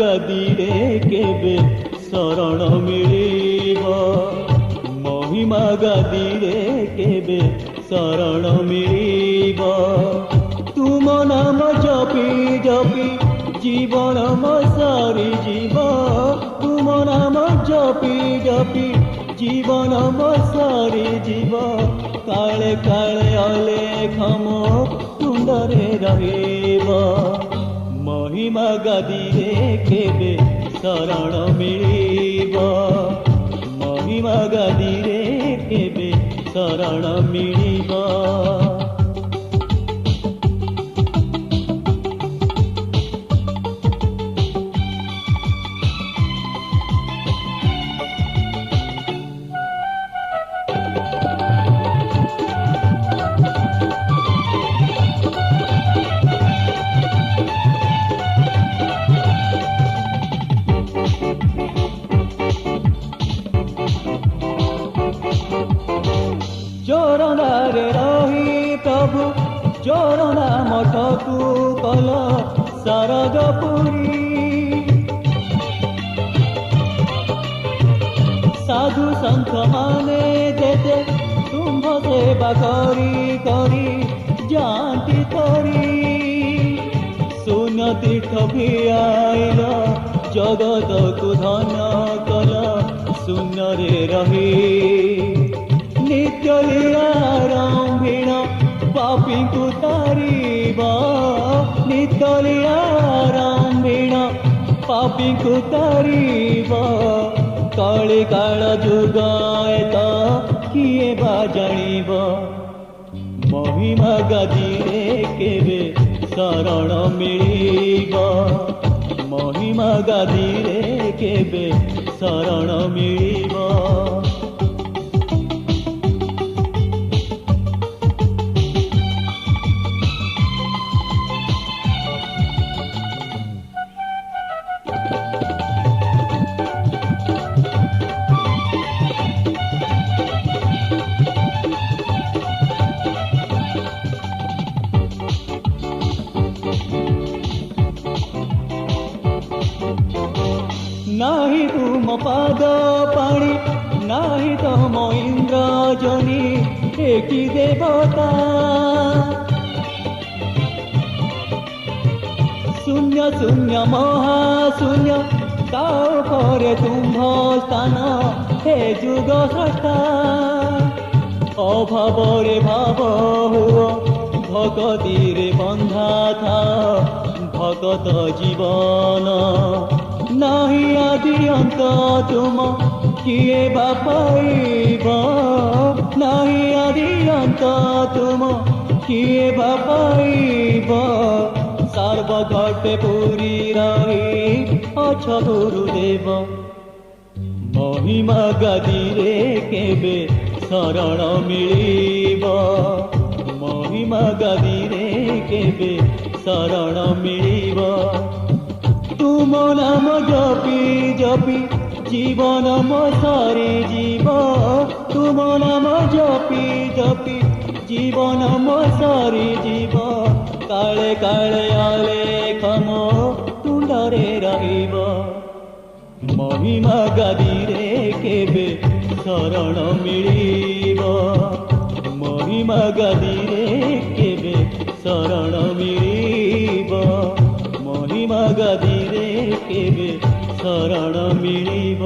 गदीरे केबे शरण मिलिब महिमा गदीरे केबे शरण मिलिब तुम नाम जपी जपी जीवन मो सारी जीव तुम नाम जपी जपी जीवन मो सारी जीव काले काले अलेख मो तुंडरे रहिब महिमा गदीरे केबे शरण मिलिब महिमा गदीरे केबे शरण मिलिब चरणरे रही प्रभु चरण मठकू कल सरगपुरी साधु संत माने देते तुम्भ सेवा करी करी जाती करी शून्य तीर्थ भी आइल जगत को धन कल शून्य रे रही नित्य लीलारंभिण पापी को तारीब नित्य लीलारंभिण पापी को तारीब काली काल जुग एत किए बा जानिब महिमा गदीरे केबे शरण मिलिब महिमा गदीरे केबे शरण मिलिब नाही तुम पाद पाणी नाही तम इंद्रजनी एकी देवता शून्य शून्य महाशून्य तापरे तुम्भ स्थान हे जुग सृष्टा अभाव रे भाव हुओ भगती रे बंधा था भगत जीवन नहीं आदि अंत तुम किए बापाइब नहीं आदि अंत तुम किए बापाइब सर्वघटे पूरी रही अछ गुरुदेव महिमा गदीरे केबे शरण मिलिब महिमा गदीरे केबे शरण मिलिब तुम नाम जपी जपी जीवन मो सारी जीव तुम नाम जपी जपी जीवन मो सारी जीव काले काले आलेख मो तुंडरे रहिब महिमा गदीरे केबे शरण मिलिब महिमा गदीरे केबे शरण मिलिब महिमा गदीरे केबे शरण मिलिब।